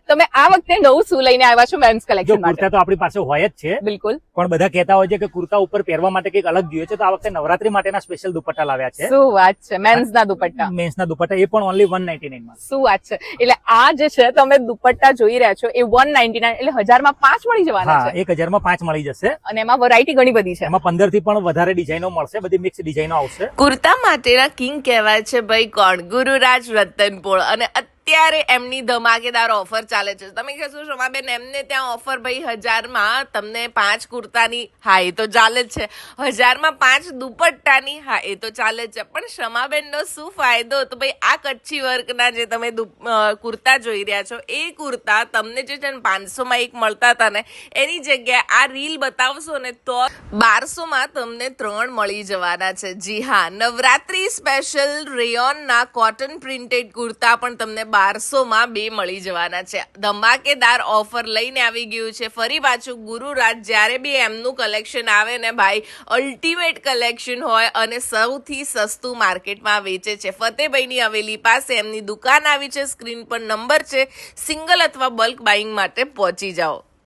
તમે આ વખતે નવું શું લઈને આવ્યા છો મેન્સ જો કલેક્શન માટે? કુર્તા તો આપણી પાસે હોય જ છે, બિલકુલ. પણ બધા કહેતા હોય છે કે કુર્તા ઉપર પહેરવા માટે કંઈક અલગ જોઈએ છે, તો આ વખતે નવરાત્રી માટેના સ્પેશિયલ દુપટ્ટા લાવ્યા છે. શું વાત છે, મેન્સ ના દુપટ્ટા. મેન્સના દુપટ્ટા, એ પણ ઓનલી 199 માં. શું વાત છે, એટલે આ જે છે તમે દુપટ્ટા જોઈ રહ્યા છો એ 199 એટલે 1000 માં 5 મળી જવાના હા, છે. 1000 માં 5 મળી જશે. અને એમાં વેરાયટી ઘણી બધી છે. એમાં 15 થી પણ વધારે ડિઝાઇનો મળશે, બધી મિક્સ ડિઝાઇનો આવશે. કુર્તા માટેના કિંગ કહેવાય છે ભાઈ કોણ? ગુરુરાજ રતનપોળ. અને અત્યારે એમની ધમાકેદાર ઓફર ચાલે છે. તમે કહેશો શોભાબેન એમને ત્યાં ઓફર ભાઈ 1000 માં તમને 5 કુર્તાની, હા એ તો ચાલે જ છે. 1000 માં 5 દુપટ્ટાની, હા એ તો ચાલે જ છે. પણ શમાબેનનો શું ફાયદો? તો ભાઈ આ કચ્છી વર્કના જે તમે કુર્તા જોઈ રહ્યા છો એ કુર્તા તમને જે છે ને 500 માં એક મળતા હતા ને, એની જગ્યાએ આ રીલ બતાવશો ને તો 1200 માં તમને 3 મળી જવાના છે. જી હા, નવરાત્રી સ્પેશિયલ રેયોનના કોટન પ્રિન્ટેડ કુર્તા પણ તમને 1200 માં 2 મળી જવાના છે. ધમાકેદાર ઓફર લઈને આવી ગયું છે ફરી પાછું ગુરુરાજ. જ્યારે બી એમનું કલેક્શન આવે ને ભાઈ, અલ્ટિમેટ કલેક્શન હોય અને સૌથી સસ્તું માર્કેટમાં વેચે છે. ફતેહભાઈની હવેલી પાસે એમની દુકાન આવી છે, સ્ક્રીન પર નંબર છે. સિંગલ અથવા બલ્ક બાઇંગ માટે પહોંચી જાઓ.